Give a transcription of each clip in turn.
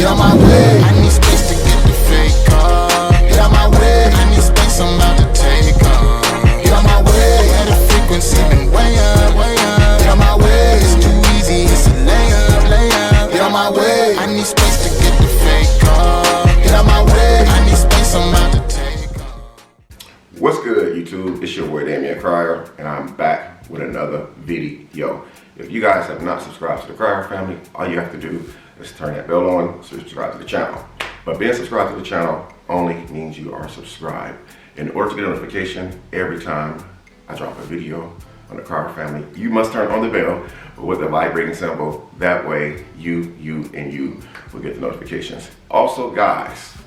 Get on my way. I need space to get the fake off. Get on my way. I need space, I'm about to take off. Get on my way. Yeah, the frequency been way up, way up. Get on my way. It's too easy, it's a layup, layup. Get on my way. I need space to get the fake off. Get on my way. I need space, I'm about to take off. What's good, YouTube? It's your boy Damian Cryer, and I'm back with another video. If you guys have not subscribed to the Cryer family, all you have to do is turn that bell on, subscribe to the channel. But being subscribed to the channel only means you are subscribed. In order to get a notification every time I drop a video on the Cryer family, you must turn on the bell with the vibrating symbol. That way, you will get the notifications. Also, guys,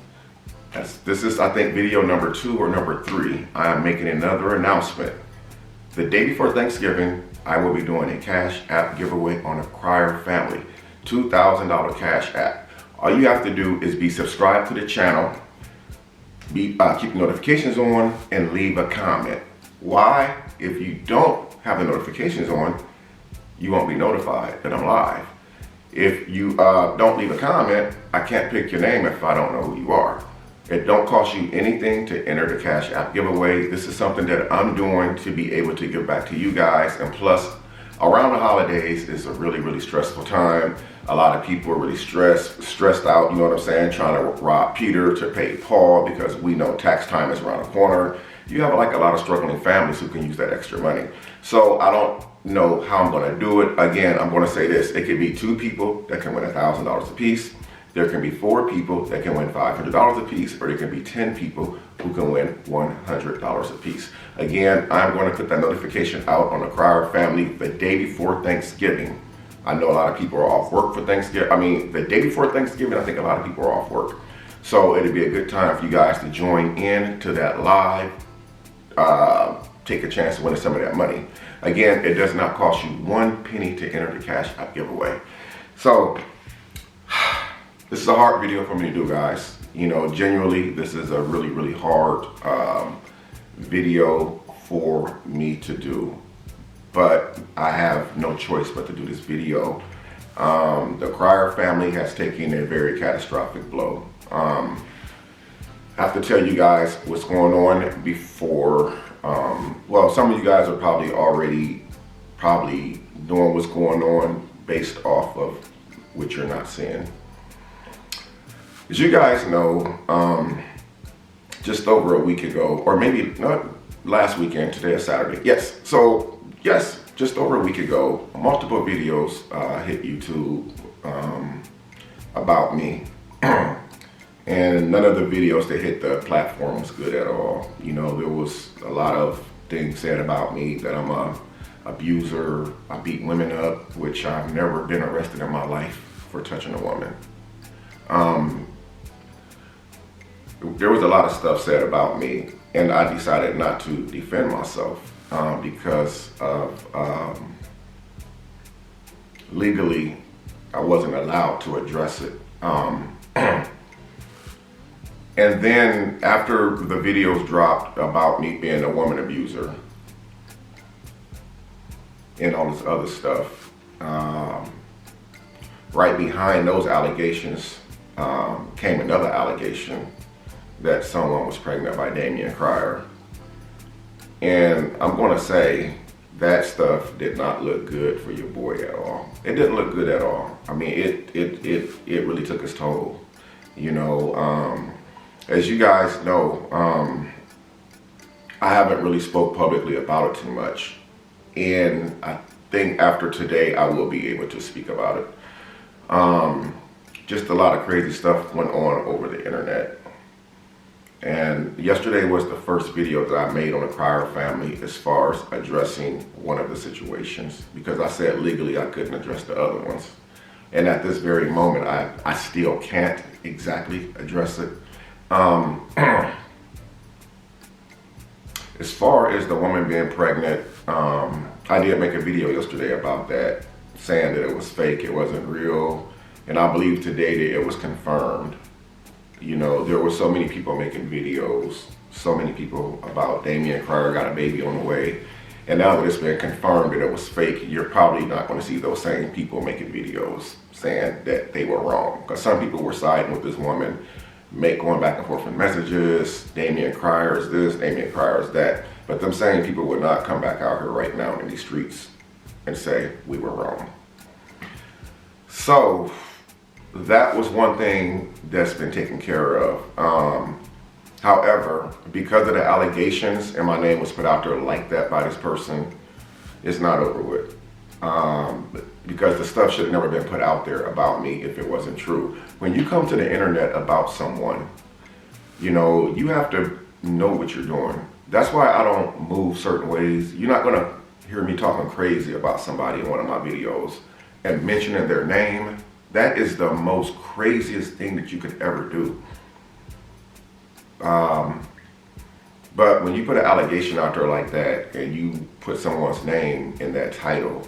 this is, I think, video number 2 or number 3. I am making another announcement. The day before Thanksgiving, I will be doing a Cash App giveaway on the Cryer family. $2,000 Cash App. All you have to do is be subscribed to the channel, keep notifications on, and leave a comment. Why? If you don't have the notifications on, you won't be notified that I'm live. If you don't leave a comment, I can't pick your name if I don't know who you are. It don't cost you anything to enter the Cash App giveaway. This is something that I'm doing to be able to give back to you guys. And plus, around the holidays is a really stressful time. A lot of people are really stressed out, you know what I'm saying, trying to rob Peter to pay Paul, because we know tax time is around the corner. You have like a lot of struggling families who can use that extra money. So I don't know how I'm gonna do it. Again, I'm gonna say this: it could be 2 people that can win $1,000 a piece. There can be 4 people that can win $500 a piece, or there can be 10 people who can win $100 a piece. Again, I'm going to put that notification out on the Cryer family the day before Thanksgiving. I know a lot of people are off work for Thanksgiving. I mean, the day before Thanksgiving, I think a lot of people are off work. So it'd be a good time for you guys to join in to that live, take a chance of winning some of that money. Again, it does not cost you 1 penny to enter the Cash App giveaway. So, this is a hard video for me to do, guys. You know, genuinely, this is a really hard video for me to do. But I have no choice but to do this video. The Cryer family has taken a very catastrophic blow. I have to tell you guys what's going on before. Well, some of you guys are probably already knowing what's going on based off of what you're not seeing. As you guys know, just over a week ago, or maybe not last weekend, today is Saturday. Yes, so yes, just over a week ago, multiple videos hit YouTube about me. And none of the videos that hit the platform was good at all. You know, there was a lot of things said about me, that I'm a abuser, I beat women up, which I've never been arrested in my life for touching a woman. There was a lot of stuff said about me, and I decided not to defend myself because of legally I wasn't allowed to address it. And then after the videos dropped about me being a woman abuser and all this other stuff, right behind those allegations came another allegation that someone was pregnant by Damian Cryer. And I'm gonna say that stuff did not look good for your boy at all. It didn't look good at all. I mean, it really took its toll. You know, as you guys know, I haven't really spoke publicly about it too much. And I think after today, I will be able to speak about it. Just a lot of crazy stuff went on over the internet. And yesterday was the first video that I made on the Cryer family as far as addressing one of the situations, because I said legally I couldn't address the other ones. And at this very moment, I still can't exactly address it. As far as the woman being pregnant, I did make a video yesterday about that, saying that it was fake, it wasn't real. And I believe today that it was confirmed. You know, there were so many people making videos, so many people about Damian Cryer got a baby on the way. And now that it's been confirmed that it was fake, you're probably not going to see those same people making videos. saying that they were wrong. Because some people were siding with this woman, going back and forth in messages. Damian Cryer is this, Damian Cryer is that. But them same people would not come back out here right now in these streets and say we were wrong. So that was one thing that's been taken care of. However, because of the allegations and my name was put out there like that by this person, it's not over with. Because the stuff should have never been put out there about me if it wasn't true. When you come to the internet about someone, you have to know what you're doing. That's why I don't move certain ways. You're not gonna hear me talking crazy about somebody in one of my videos and mentioning their name. That is the most craziest thing that you could ever do. But when you put an allegation out there like that and you put someone's name in that title,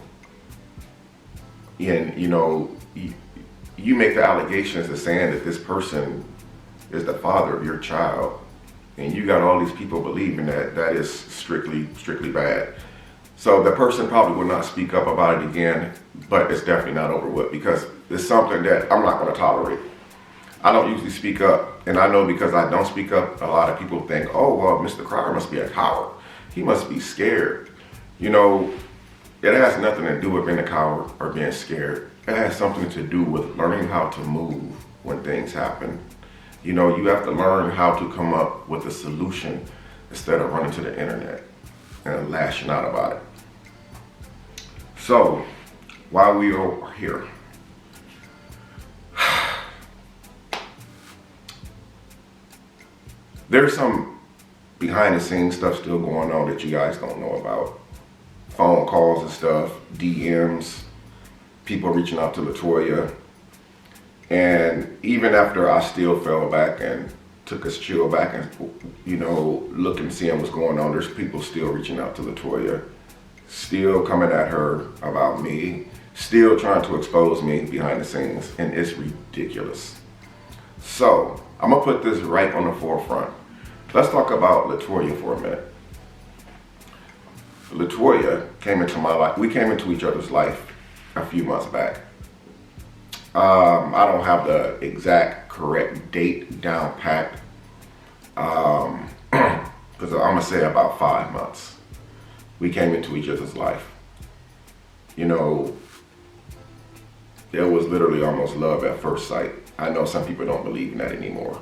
and you make the allegations of saying that this person is the father of your child, and you got all these people believing that, that is strictly bad. So the person probably will not speak up about it again, but it's definitely not over with, because it's something that I'm not going to tolerate. I don't usually speak up, and I know because I don't speak up, a lot of people think, oh, well, Mr. Cryer must be a coward. He must be scared. It has nothing to do with being a coward or being scared. It has something to do with learning how to move when things happen. You have to learn how to come up with a solution instead of running to the internet and lashing out about it. So, while we are here, there's some behind the scenes stuff still going on that you guys don't know about. Phone calls and stuff, DMs, people reaching out to Latoya. And even after I still fell back and took a chill back and, look and see what's going on, there's people still reaching out to Latoya, still coming at her about me, still trying to expose me behind the scenes, and it's ridiculous. So, I'm gonna put this right on the forefront. Let's talk about Latoya for a minute. Latoya came into my life. We came into each other's life a few months back. I don't have the exact correct date down packed, because I'm gonna say about 5 months. We came into each other's life. It was literally almost love at first sight. I know some people don't believe in that anymore,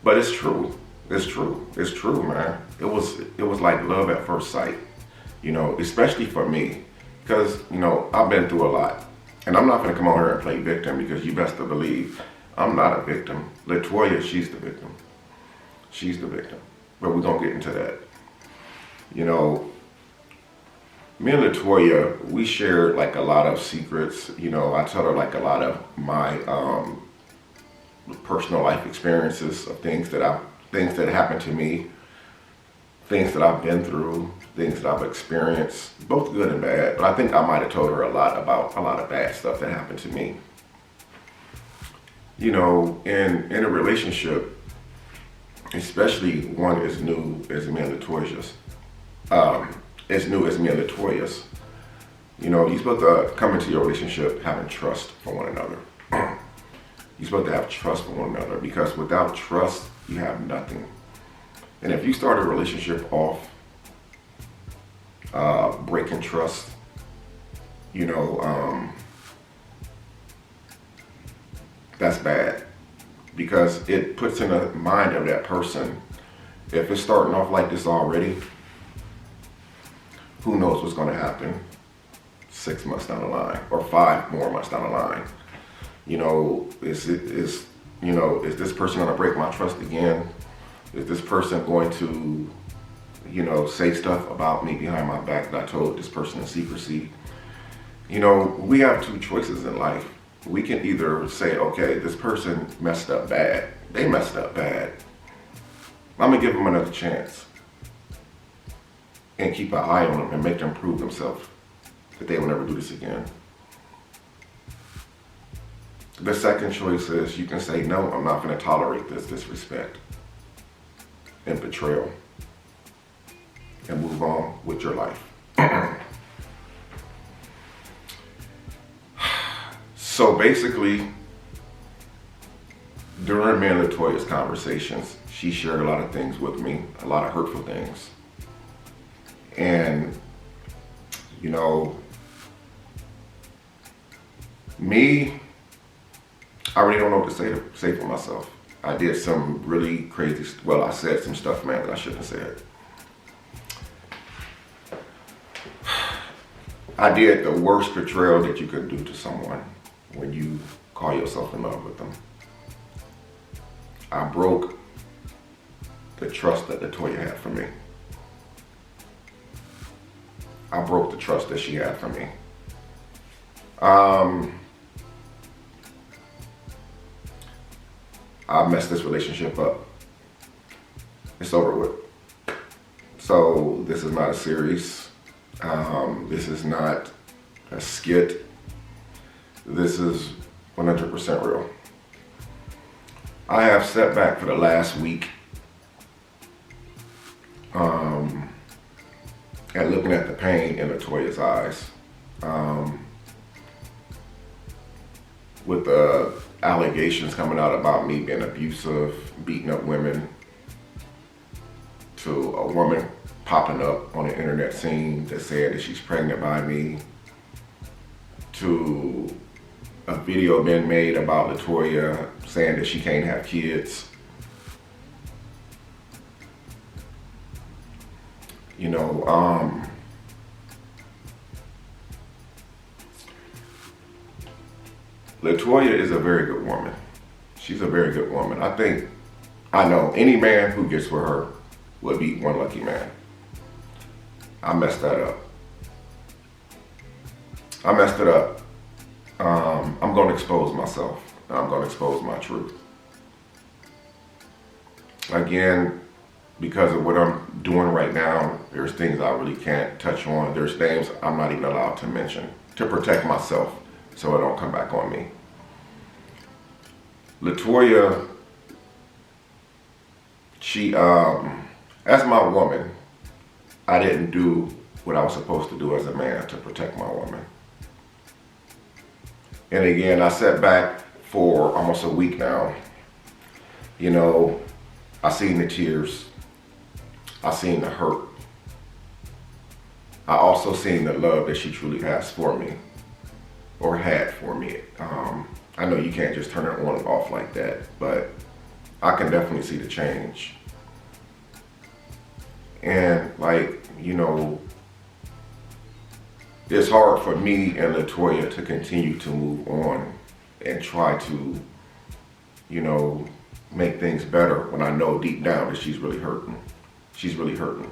but it's true. It's true. It's true, man. It was like love at first sight. Especially for me, because I've been through a lot, and I'm not gonna come on here and play victim, because you best to believe I'm not a victim. Latoya, she's the victim. She's the victim. But we're gonna get into that. Me and Latoya, we shared like a lot of secrets. I tell her like a lot of my personal life experiences of things that happened to me, things that I've been through, things that I've experienced, both good and bad. But I think I might have told her a lot about a lot of bad stuff that happened to me. In a relationship, especially one as new as me and Latoya's, you're supposed to come into your relationship having trust for one another. You're supposed to have trust for one another, because without trust, you have nothing. And if you start a relationship off breaking trust, that's bad, because it puts in the mind of that person, if it's starting off like this already, who knows what's going to happen 6 months down the line or 5 more months down the line. Is this person going to break my trust again? Is this person going to, say stuff about me behind my back that I told this person in secrecy? We have 2 choices in life. We can either say, okay, this person messed up bad. They messed up bad. I'm going to give them another chance and keep an eye on them and make them prove themselves that they will never do this again. The second choice is you can say, no, I'm not going to tolerate this disrespect and betrayal, and move on with your life. So basically, during me and Latoya's conversations, she shared a lot of things with me, a lot of hurtful things. And, you know, me, I really don't know what to say for myself. I did some really crazy, well, I said some stuff, man, that I shouldn't have said. I did the worst betrayal that you could do to someone when you call yourself in love with them. I broke the trust that Latoya had for me. I broke the trust that she had for me. I messed this relationship up. It's over with. So this is not a series. This is not a skit. This is 100% real. I have sat back for the last week and looking at the pain in Latoya's eyes. With the allegations coming out about me being abusive, beating up women, to a woman popping up on the internet scene that said that she's pregnant by me, to a video being made about Latoya saying that she can't have kids. You know, Latoya is a very good woman. She's a very good woman. I know any man who gets with her will be one lucky man. I messed that up. I messed it up. I'm going to expose myself. I'm going to expose my truth. Again, because of what I'm doing right now, there's things I really can't touch on. There's names I'm not even allowed to mention to protect myself so it don't come back on me. Latoya, she, as my woman, I didn't do what I was supposed to do as a man to protect my woman. And again, I sat back for almost a week now. You know, I seen the tears. I seen the hurt. I also seen the love that she truly has for me, or had for me. I know you can't just turn it on and off like that, but I can definitely see the change. And like, you know, it's hard for me and Latoya to continue to move on and try to, you know, make things better when I know deep down that she's really hurting. She's really hurting.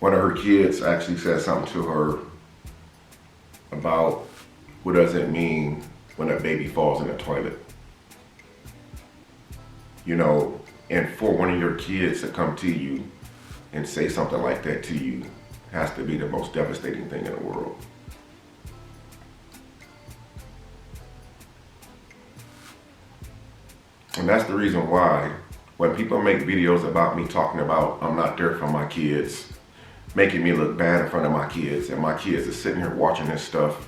One of her kids actually said something to her about what does it mean when a baby falls in the toilet. You know, and for one of your kids to come to you and say something like that to you has to be the most devastating thing in the world. And that's the reason why when people make videos about me talking about I'm not there for my kids, making me look bad in front of my kids, and my kids are sitting here watching this stuff,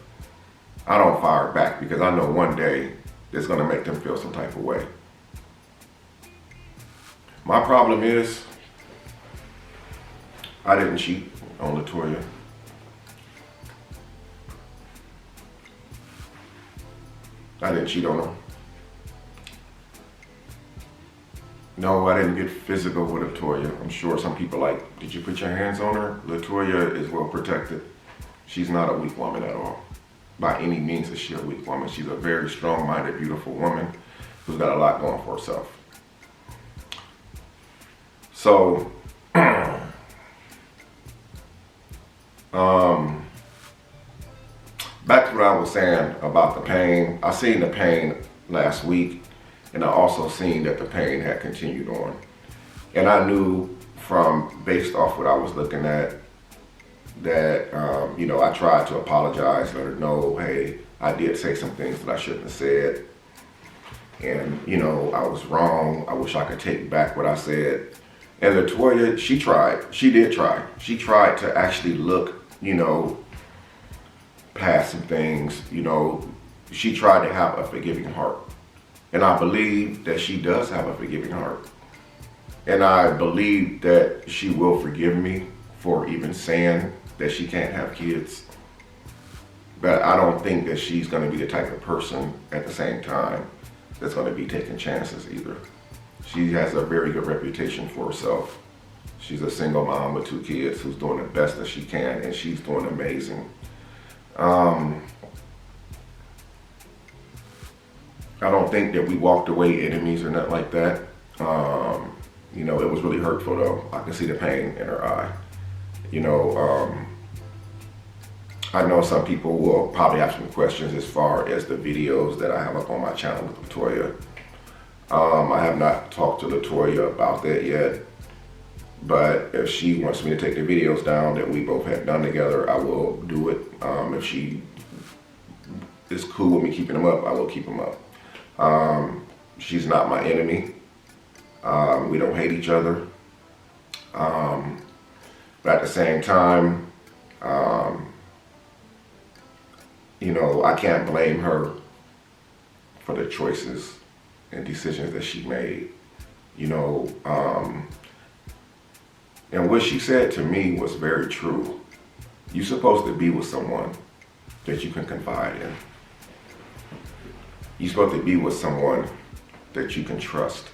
I don't fire back because I know one day it's gonna make them feel some type of way. My problem is I didn't cheat on Latoya. I didn't cheat on her. No, I didn't get physical with Latoya. I'm sure some people like, did you put your hands on her? Latoya is well protected. She's not a weak woman at all. By any means is she a weak woman. She's a very strong-minded, beautiful woman who's got a lot going for herself. So, back to what I was saying about the pain. I seen the pain last week, and I also seen that the pain had continued on. And I knew from, based off what I was looking at, that, you know, I tried to apologize, let her know, hey, I did say some things that I shouldn't have said. And, you know, I was wrong. I wish I could take back what I said. And Latoya, she tried. She did try. She tried to actually look you know, past some things, you know, she tried to have a forgiving heart. And I believe that she does have a forgiving heart. And I believe that she will forgive me for even saying that she can't have kids. But I don't think that she's going to be the type of person at the same time that's going to be taking chances either. She has a very good reputation for herself. She's a single mom with 2 kids who's doing the best that she can, and she's doing amazing. I don't think that we walked away enemies or nothing like that. You know, it was really hurtful though. I can see the pain in her eye. You know, I know some people will probably have some questions as far as the videos that I have up on my channel with Latoya. I have not talked to Latoya about that yet, but if she wants me to take the videos down that we both have done together, I will do it. If she is cool with me keeping them up, I will keep them up. She's not my enemy. We don't hate each other. But at the same time, you know, I can't blame her for the choices and decisions that she made. You know, and what she said to me was very true. You're supposed to be with someone that you can confide in. You're supposed to be with someone that you can trust.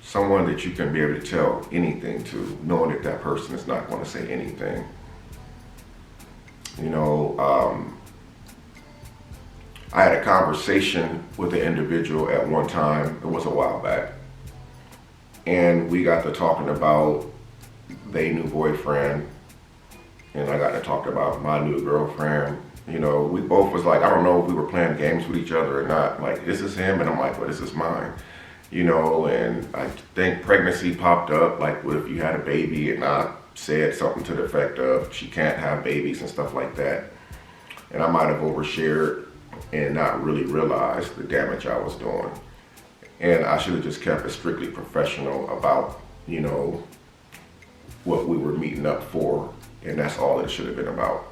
Someone that you can be able to tell anything to, knowing that that person is not going to say anything. You know, I had a conversation with an individual at one time, it was a while back, and we got to talking about their new boyfriend, and I got to talk about my new girlfriend. You know, we both was like, I don't know if we were playing games with each other or not. Like, this is him, and I'm like, well, this is mine. You know, and I think pregnancy popped up, like, what if you had a baby, and I said something to the effect of, she can't have babies and stuff like that. And I might have overshared and not really realized the damage I was doing. And I should have just kept it strictly professional about, you know, what we were meeting up for, and that's all it should have been about.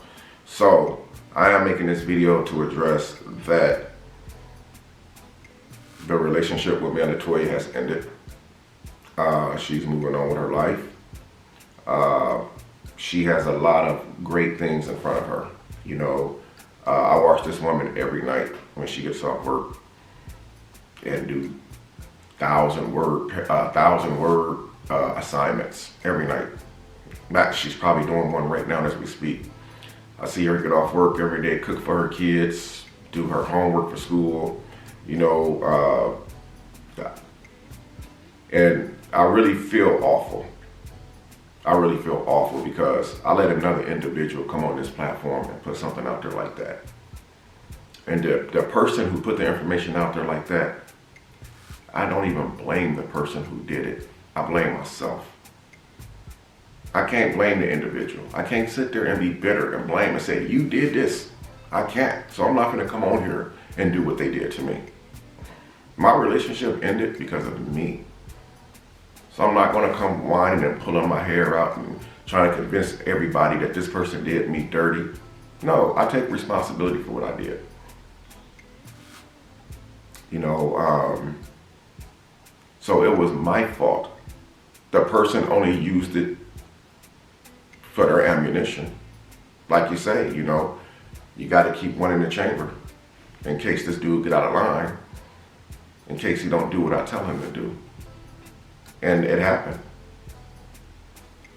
So I am making this video to address that the relationship with me and Latoya has ended. She's moving on with her life. She has a lot of great things in front of her. You know, I watch this woman every night when she gets off work and do 1,000-word assignments every night. She's probably doing one right now as we speak. I see her get off work every day, cook for her kids, do her homework for school, you know, and I really feel awful. I really feel awful because I let another individual come on this platform and put something out there like that. And the person who put the information out there like that, I don't even blame the person who did it. I blame myself. I can't blame the individual. I can't sit there and be bitter and blame and say, you did this. I can't. So I'm not going to come on here and do what they did to me. My relationship ended because of me. So I'm not going to come whining and pulling my hair out and trying to convince everybody that this person did me dirty. No, I take responsibility for what I did. You know, so it was my fault. The person only used it for their ammunition. Like you say, you know, you got to keep one in the chamber in case this dude get out of line, in case he don't do what I tell him to do. And it happened.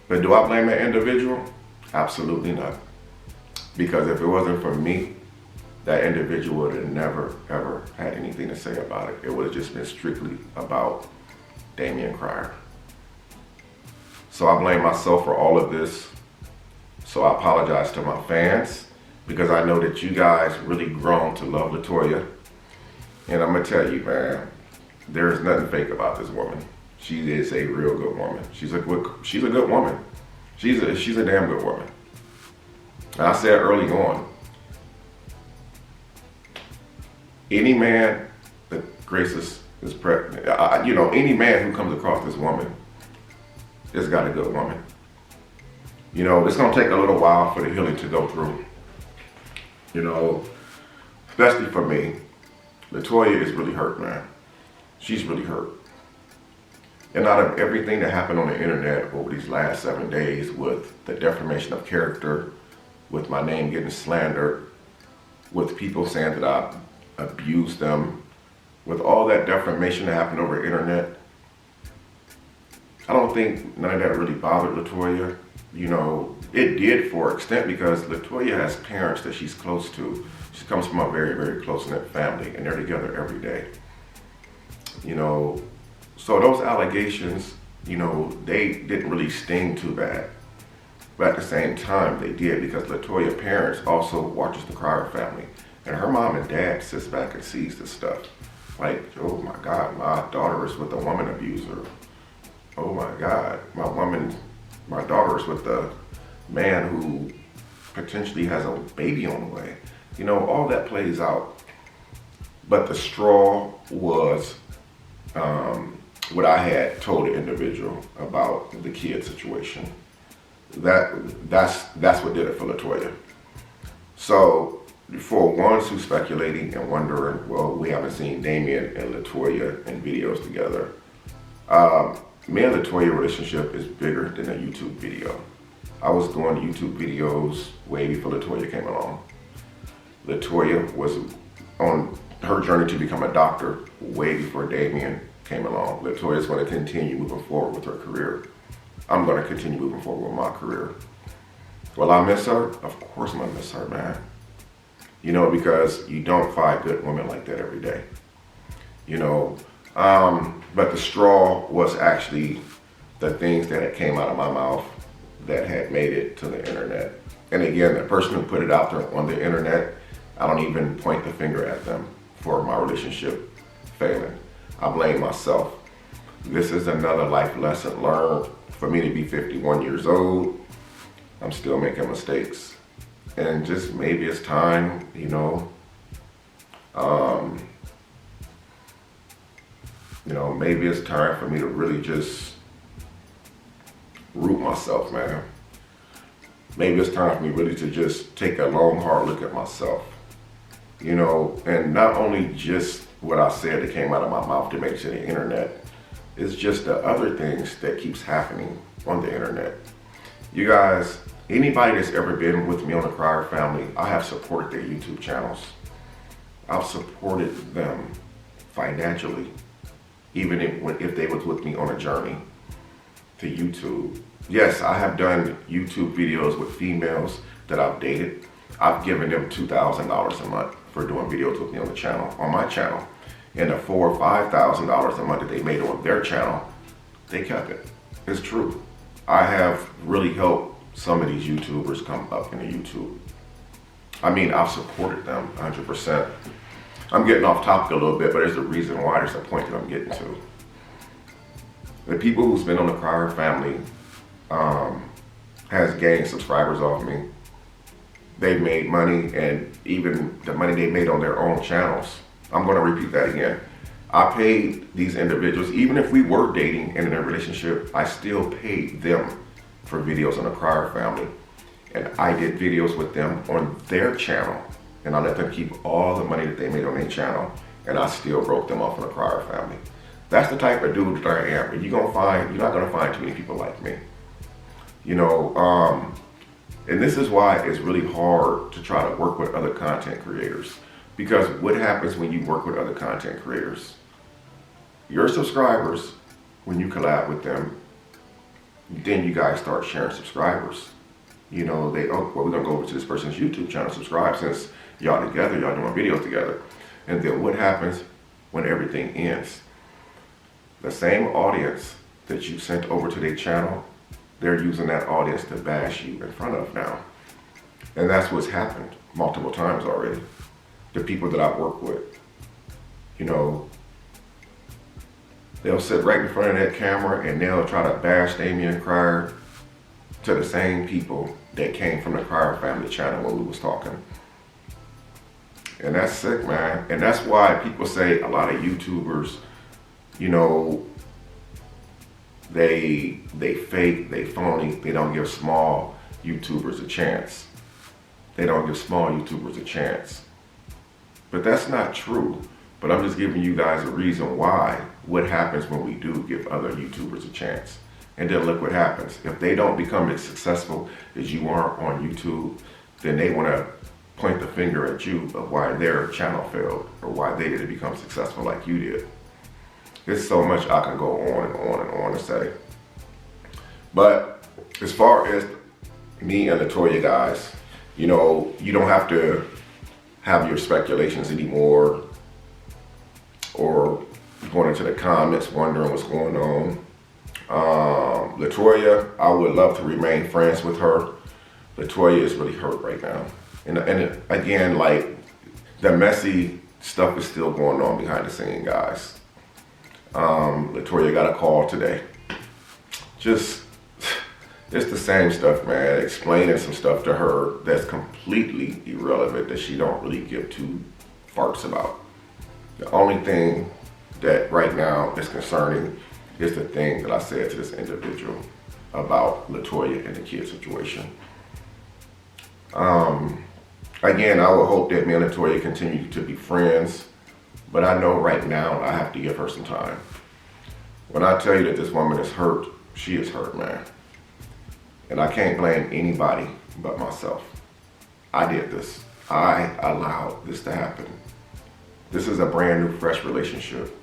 But do I blame that individual? Absolutely not. Because if it wasn't for me, that individual would have never, ever had anything to say about it. It would have just been strictly about Damian Cryer. So I blame myself for all of this. So I apologize to my fans because I know that you guys really grown to love Latoya. And I'm gonna tell you, man, there is nothing fake about this woman. She is a real good woman. She's a good woman. She's a damn good woman. And I said early on, any man that graces is pregnant, you know, any man who comes across this woman has got a good woman. You know, it's gonna take a little while for the healing to go through. You know, especially for me, Latoya is really hurt, man. She's really hurt. And out of everything that happened on the internet over these last 7 days, with the defamation of character, with my name getting slandered, with people saying that I abused them, with all that defamation that happened over the internet, I don't think none of that really bothered Latoya. You know, it did for an extent, because Latoya has parents that she's close to. She comes from a very, very close-knit family, and they're together every day. You know, so those allegations, you know, they didn't really sting too bad. But at the same time, they did, because Latoya's parents also watches the Crier family. And her mom and dad sits back and sees this stuff. Like, oh my God, my daughter is with a woman abuser. Oh my God, my daughter is with a man who potentially has a baby on the way. You know, all that plays out. But the straw was what I had told the individual about the kid situation. That's what did it for Latoya. So for ones who speculating and wondering, well, we haven't seen Damien and Latoya in videos together. Me and Latoya relationship is bigger than a YouTube video. I was doing YouTube videos way before Latoya came along. Latoya was on her journey to become a doctor way before Damien came along. Latoya is going to continue moving forward with her career. I'm going to continue moving forward with my career. Will I miss her? Of course I'm going to miss her, man. You know, because you don't find good women like that every day. You know, but the straw was actually the things that came out of my mouth that had made it to the internet. And again, the person who put it out there on the internet, I don't even point the finger at them for my relationship failing. I blame myself. This is another life lesson learned. For me to be 51 years old, I'm still making mistakes. And just maybe it's time, you know, maybe it's time for me to really just root myself, man. Maybe it's time for me really to just take a long, hard look at myself. You know, and not only just what I said that came out of my mouth to make it to the internet, it's just the other things that keeps happening on the internet. You guys, anybody that's ever been with me on the Crier family, I have supported their YouTube channels. I've supported them financially, even if they was with me on a journey to YouTube. Yes, I have done YouTube videos with females that I've dated. I've given them $2,000 a month for doing videos with me on the channel, on my channel. And the $4,000 or $5,000 a month that they made on their channel, they kept it. It's true. I have really helped some of these YouTubers come up into YouTube. I mean, I've supported them 100%. I'm getting off topic a little bit, but there's a reason why. There's a point that I'm getting to. The people who's been on the Crier family has gained subscribers off me. They've made money, and even the money they made on their own channels. I'm going to repeat that again. I paid these individuals, even if we were dating and in a relationship, I still paid them for videos on the Crier family. And I did videos with them on their channel, and I let them keep all the money that they made on their channel, and I still broke them off on the Crier family. That's the type of dude that I am. And you're not gonna find too many people like me. You know, and this is why it's really hard to try to work with other content creators. Because what happens when you work with other content creators? Your subscribers, when you collab with them, then you guys start sharing subscribers. You know, we're gonna go over to this person's YouTube channel, subscribe, since y'all together, y'all doing videos together. And then what happens when everything ends? The same audience that you sent over to their channel, they're using that audience to bash you in front of now. And that's what's happened multiple times already. The people that I work with, you know, they'll sit right in front of that camera and they'll try to bash Damien Crier to the same people that came from the Crier family channel when we was talking. And that's sick, man. And that's why people say a lot of YouTubers, you know, they fake, they phony, they don't give small YouTubers a chance. They don't give small YouTubers a chance. But that's not true. But I'm just giving you guys a reason why, what happens when we do give other YouTubers a chance. And then look what happens. If they don't become as successful as you are on YouTube, then they want to point the finger at you of why their channel failed or why they didn't become successful like you did. There's so much I can go on and on and on and say. But as far as me and Latoya, guys, you know, you don't have to have your speculations anymore or going into the comments wondering what's going on. Latoya, I would love to remain friends with her. Latoya is really hurt right now. And again, like, the messy stuff is still going on behind the scenes, guys. Latoya got a call today. Just, it's the same stuff, man. Explaining some stuff to her that's completely irrelevant, that she don't really give two farts about. The only thing that right now is concerning is the thing that I said to this individual about Latoya and the kid situation. Again, I would hope that me and Latoya continue to be friends, but I know right now I have to give her some time. When I tell you that this woman is hurt, she is hurt, man. And I can't blame anybody but myself. I did this. I allowed this to happen. This is a brand new, fresh relationship.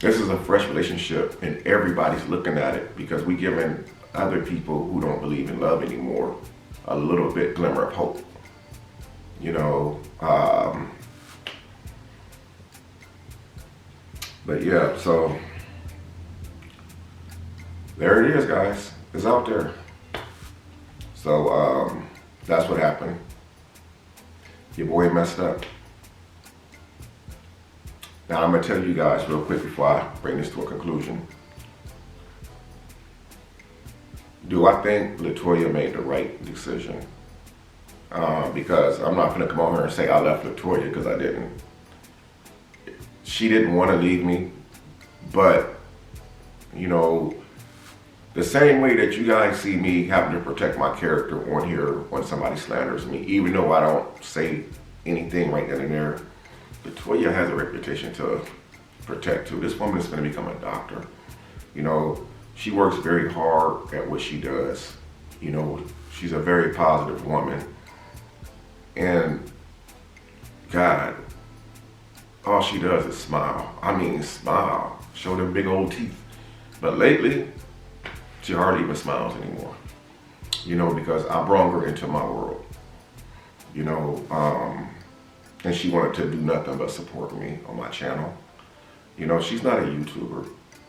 This is a fresh relationship, and everybody's looking at it because we're giving other people who don't believe in love anymore a little bit glimmer of hope. You know, but yeah, so there it is, guys. It's out there. So that's what happened. Your boy messed up. Now I'm gonna tell you guys real quick before I bring this to a conclusion. Do I think Latoya made the right decision? Because I'm not gonna come on here and say I left Latoya, because I didn't. She didn't want to leave me, but you know, the same way that you guys see me having to protect my character on here when somebody slanders me, even though I don't say anything right then and there, Latoya has a reputation to protect too. This woman is going to become a doctor. You know, she works very hard at what she does. You know, she's a very positive woman. And God, all she does is smile. I mean, smile. Show them big old teeth. But lately, she hardly even smiles anymore. You know, because I brought her into my world. You know, and she wanted to do nothing but support me on my channel. You know, she's not a YouTuber,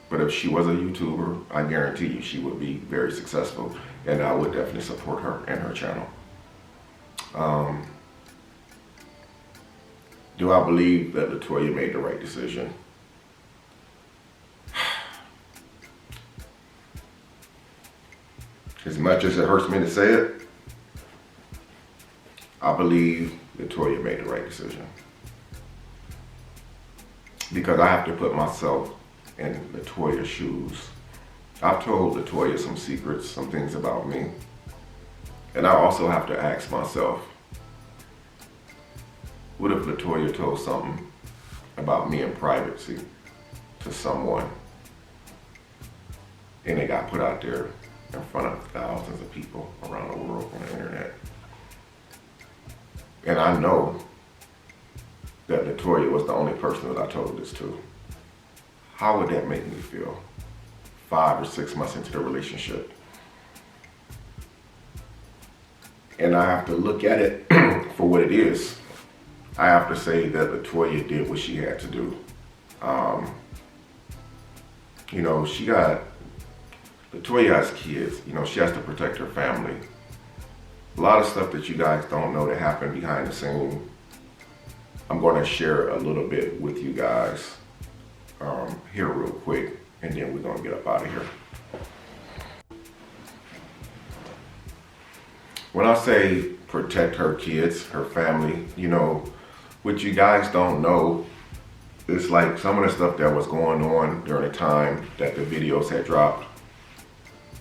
but if she was a YouTuber, I guarantee you she would be very successful, and I would definitely support her and her channel. Do I believe that Latoya made the right decision? As much as it hurts me to say it, I believe Latoya made the right decision. Because I have to put myself in Latoya's shoes. I've told Latoya some secrets, some things about me. And I also have to ask myself, what if Latoya told something about me in privacy to someone and it got put out there in front of thousands of people around the world on the internet? And I know that Latoya was the only person that I told this to. How would that make me feel 5 or 6 months into the relationship? And I have to look at it for what it is. I have to say that Latoya did what she had to do. You know, Latoya has kids. You know, she has to protect her family. A lot of stuff that you guys don't know that happened behind the scene, I'm going to share a little bit with you guys here real quick, and then we're going to get up out of here. When I say protect her kids, her family, you know, what you guys don't know is like some of the stuff that was going on during the time that the videos had dropped.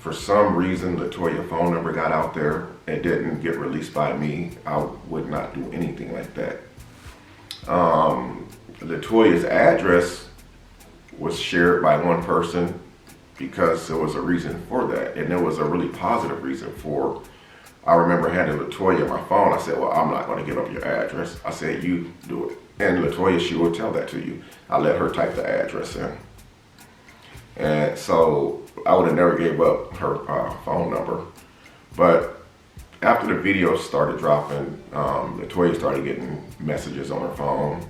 for some reason, Latoya's phone number got out there. It didn't get released by me. I would not do anything like that. Latoya's address was shared by one person because there was a reason for that. And there was a really positive reason for. I remember handing Latoya my phone. I said, well, I'm not going to give up your address. I said, you do it. And Latoya, she will tell that to you. I let her type the address in. And so I would have never gave up her phone number. But after the video started dropping, Latoya started getting messages on her phone.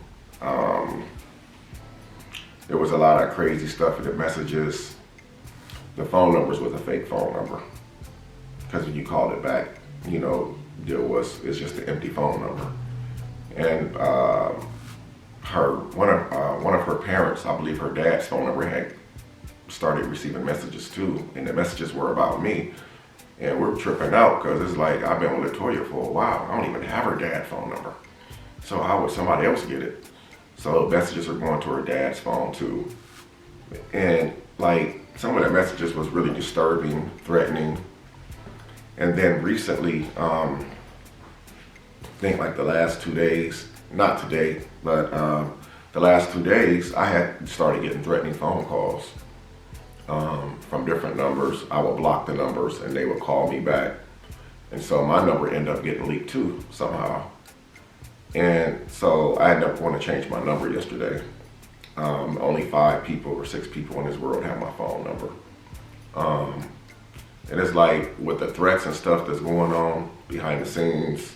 There was a lot of crazy stuff in the messages. The phone numbers was a fake phone number. Because when you called it back, you know, it's just an empty phone number. And one of her parents, I believe her dad's phone number, had started receiving messages too, and the messages were about me. And we're tripping out because it's like, I've been with Latoya for a while. I don't even have her dad's phone number. So how would somebody else get it? So messages are going to her dad's phone too. And like, some of the messages was really disturbing, threatening. And then recently, I think like the last 2 days, not today, but the last 2 days, I had started getting threatening phone calls from different numbers. I would block the numbers and they would call me back. And so my number ended up getting leaked too, somehow. And so I ended up wanting to change my number yesterday. Only 5 people or 6 people in this world have my phone number. And it's like with the threats and stuff that's going on behind the scenes,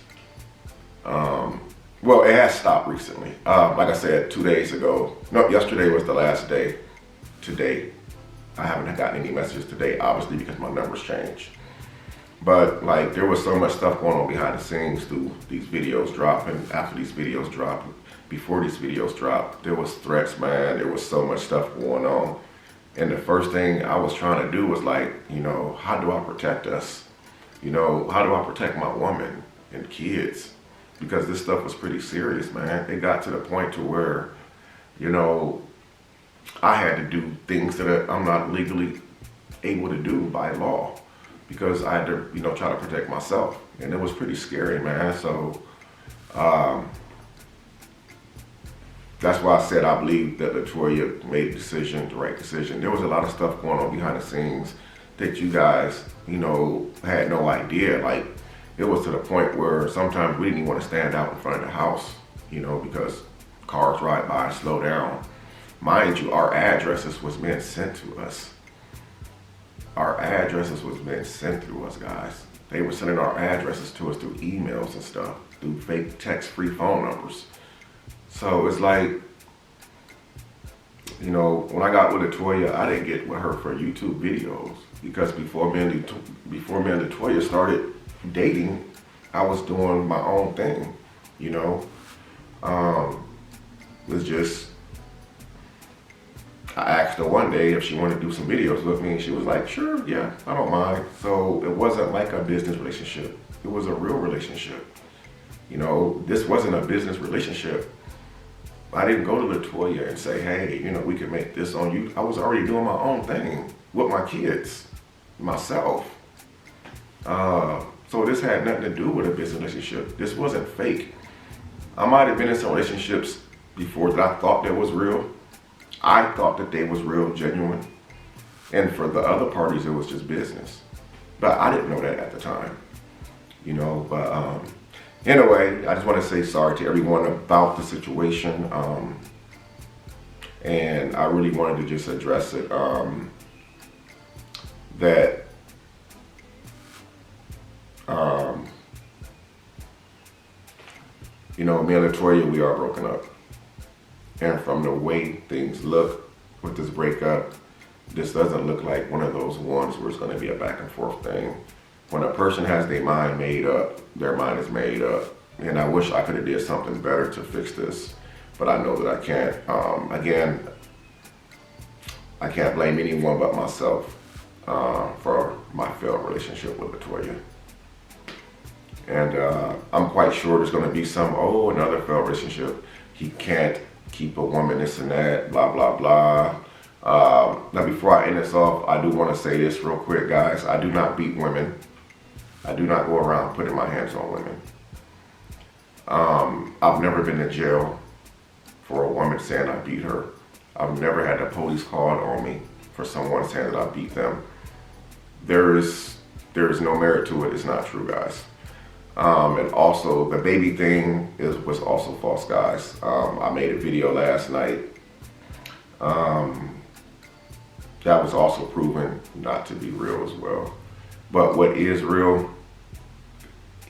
well, it has stopped recently. Like I said, 2 days ago, no, yesterday was the last day. Today, I haven't gotten any messages today, obviously, because my numbers changed. But like, there was so much stuff going on behind the scenes through these videos dropping, after these videos dropped, before these videos dropped. There was threats, man. There was so much stuff going on. And the first thing I was trying to do was like, you know, how do I protect us? You know, how do I protect my woman and kids? Because this stuff was pretty serious, man. It got to the point to where, you know, I had to do things that I'm not legally able to do by law, because I had to, you know, try to protect myself. And it was pretty scary, man. So that's why I said I believe that Latoya made the decision, the right decision. There was a lot of stuff going on behind the scenes that you guys, you know, had no idea. Like, it was to the point where sometimes we didn't even want to stand out in front of the house, you know, because cars ride by and slow down. Mind you, our addresses was being sent to us. Our addresses was being sent through us, guys. They were sending our addresses to us through emails and stuff, through fake text-free phone numbers. So it's like, you know, when I got with Latoya, I didn't get with her for YouTube videos, because before me and Latoya started dating, I was doing my own thing, you know. It was just, I asked her one day if she wanted to do some videos with me, and she was like, sure, yeah, I don't mind. So it wasn't like a business relationship. It was a real relationship. You know, this wasn't a business relationship. I didn't go to Latoya and say, hey, you know, we could make this on you. I was already doing my own thing with my kids, myself. So this had nothing to do with a business relationship. This wasn't fake. I might have been in some relationships before that I thought that was real. I thought that they was real, genuine. And for the other parties, it was just business. But I didn't know that at the time, you know. But anyway, I just want to say sorry to everyone about the situation. And I really wanted to just address it, that you know, me and Latoya, we are broken up. And from the way things look with this breakup, this doesn't look like one of those ones where it's going to be a back and forth thing. When a person has their mind made up, their mind is made up. And I wish I could have did something better to fix this, but I know that I can't. Again, I can't blame anyone but myself for my failed relationship with Latoya. And I'm quite sure there's going to be some, another failed relationship. He can't keep a woman, this and that, blah, blah, blah. Now, before I end this off, I do want to say this real quick, guys. I do not beat women. I do not go around putting my hands on women. I've never been in jail for a woman saying I beat her. I've never had the police called on me for someone saying that I beat them. There is no merit to it. It's not true, guys. And also, the baby thing was also false, guys. I made a video last night. That was also proven not to be real as well. But what is real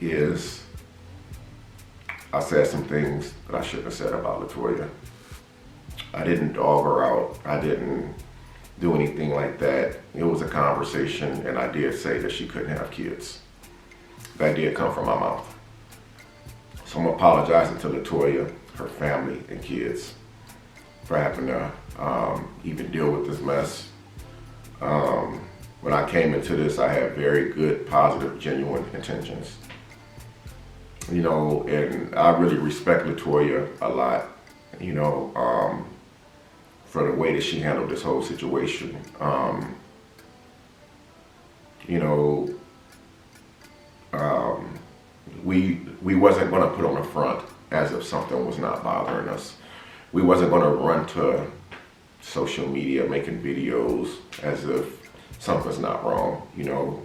is I said some things that I shouldn't have said about Latoya. I didn't dog her out. I didn't do anything like that. It was a conversation, and I did say that she couldn't have kids. That did come from my mouth. So I'm apologizing to Latoya, her family, and kids for having to even deal with this mess. When I came into this, I had very good, positive, genuine intentions. You know, and I really respect Latoya a lot, you know, for the way that she handled this whole situation. You know, we wasn't going to put on the front as if something was not bothering us. We wasn't going to run to social media making videos as if something's not wrong, you know.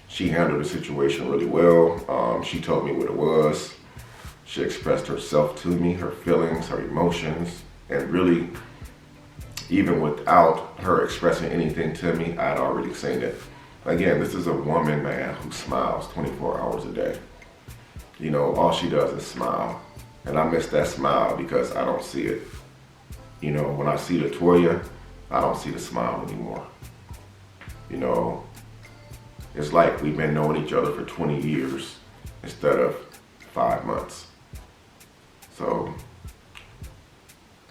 She handled the situation really well. She told me what it was. She expressed herself to me, her feelings, her emotions, and really, even without her expressing anything to me, I'd already seen it. Again, this is a woman, man, who smiles 24 hours a day. You know, all she does is smile. And I miss that smile because I don't see it. You know, when I see Latoya, I don't see the smile anymore. You know, it's like we've been knowing each other for 20 years instead of 5 months. So,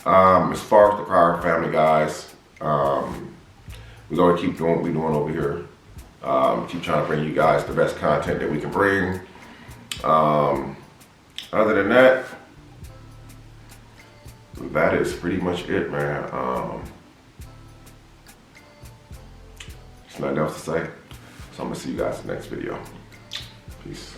as far as the Cryer family, guys, we're going to keep doing what we're doing over here. Keep trying to bring you guys the best content that we can bring. Other than that, that is pretty much it, man. There's nothing else to say. So I'm going to see you guys in the next video. Peace.